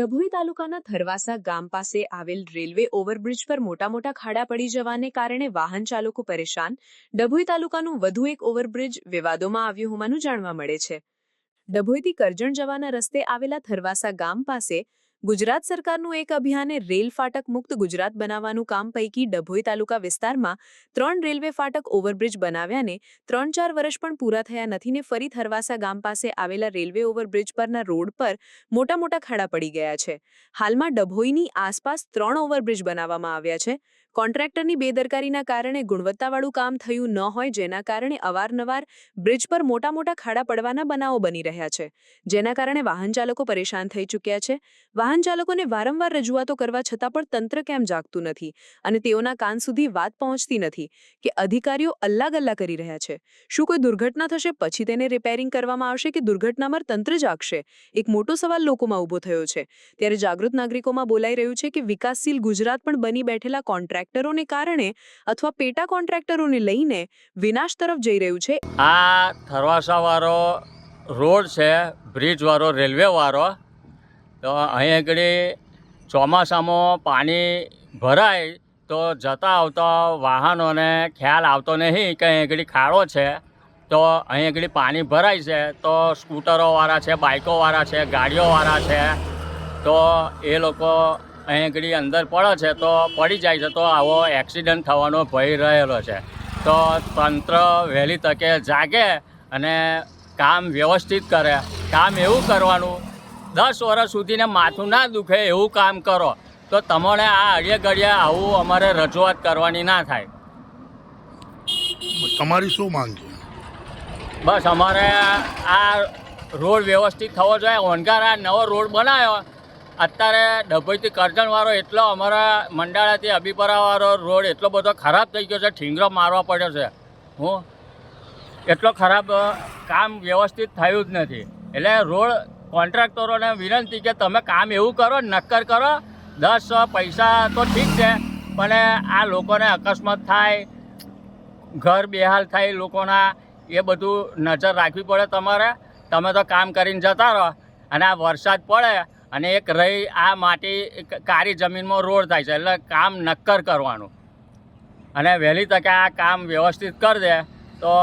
ડભોઈ તાલુકાના થરવાસા ગામ પાસે આવેલ રેલવે ઓવરબ્રિજ પર મોટા ખાડા પડી જવાને કારણે વાહન ચાલકો પરેશાન. ડભોઈ તાલુકાનું વધુ એક ઓવરબ્રિજ વિવાદોમાં આવ્યું હોવાનું જાણવા મળે છે. ડભોઈથી કરજણ જવાના રસ્તે આવેલા થરવાસા ગામ પાસે ગુજરાત સરકારનું એક અભિયાને રેલ ફાટક મુક્ત ગુજરાત બનાવવાનું કામ પૈકી ડભોઈ તાલુકા વિસ્તારમાં 3 રેલવે ફાટક ઓવરબ્રિજ બનાવ્યાને 3-4 વર્ષ પણ પૂરા થયા નથી ને ફરી થરવાસા ગામ પાસે આવેલા રેલવે ઓવરબ્રિજ પરના રોડ પર મોટા ખાડા પડી ગયા છે. હાલમાં ડભોઈની આસપાસ 3 ઓવરબ્રિજ બનાવવામાં આવ્યા છે. કોન્ટ્રાક્ટરની બેદરકારીના કારણે ગુણવત્તાવાળું કામ થયું ન હોય, જેના કારણે અવારનવાર બ્રિજ પર મોટા ખાડા પડવાના બનાવો બની રહ્યા છે, જેના કારણે વાહન ચાલકો પરેશાન થઈ ચૂક્યા છે. વાહન ચાલકોને વારંવાર રજૂઆતો કરવા છતાં પણ તંત્ર કેમ જાગતું નથી અને તેઓના કાન સુધી વાત પહોંચતી નથી કે અધિકારીઓ અલ્લાગલ્લા કરી રહ્યા છે? શું કોઈ દુર્ઘટના થશે પછી તેને રિપેરિંગ કરવામાં આવશે કે દુર્ઘટનામાં તંત્ર જાગશે? એક મોટો સવાલ લોકોમાં ઊભો થયો છે. ત્યારે જાગૃત નાગરિકોમાં બોલાઈ રહ્યું છે કે વિકાસશીલ ગુજરાત પણ બની બેઠેલા કોન્ટ્રાક્ટરોને કારણે અથવા પેટા કોન્ટ્રાક્ટરોને લઈને વિનાશ તરફ જઈ રહ્યું છે. આ થરવાસાવાળો રોડ છે, બ્રિજવાળો, રેલવેવાળો, તો અહીં આગળ ચોમાસામાં પાણી ભરાય તો જતા આવતા વાહનોને ખ્યાલ આવતો નહીં કે અહીં આગળ ખાડો છે, તો અહીં આગળ પાણી ભરાય છે તો સ્કૂટરોવાળા છે, બાઇકોવાળા છે, ગાડીઓવાળા છે, તો એ લોકો અહીં આગળ અંદર પડે છે તો પડી જાય છે, તો આવો એક્સિડન્ટ થવાનો ભય રહેલો છે. તો તંત્ર વહેલી તકે જાગે અને કામ વ્યવસ્થિત કરે. કામ એવું કરવાનું 10 વર્ષ સુધીને માથું ના દુખે એવું કામ કરો, તો તમારે આ અડિયે ઘડિયે આવું અમારે રજૂઆત કરવાની ના થાય. તમારી શું માંગ છે? બસ અમારે આ રોડ વ્યવસ્થિત થવો જોઈએ. ઓનગાર આ નવો રોડ બનાવ્યો, અત્યારે ડભોઈથી કરજણવાળો એટલો અમારા મંડાળાથી અબીપરાવાળો રોડ એટલો બધો ખરાબ થઈ ગયો છે, ઠીંગરો મારવા પડ્યો છે. એટલો ખરાબ કામ વ્યવસ્થિત થયું જ નથી. એટલે રોડ કોન્ટ્રાક્ટરોને વિનંતી કે તમે કામ એવું કરો, નક્કર કરો. 10 પૈસા તો ઠીક છે, પણ આ લોકોને અકસ્માત થાય, ઘર બેહાલ થાય લોકોના, એ બધું નજર રાખવી પડે તમારે. તમે તો કામ કરીને જતા રહો અને આ વરસાદ પડે અને એક રહી આ માટી કાળી જમીનમાં રોડ થાય છે, એટલે કામ નક્કર કરવાનું અને વહેલી તકે આ કામ વ્યવસ્થિત કરી દે તો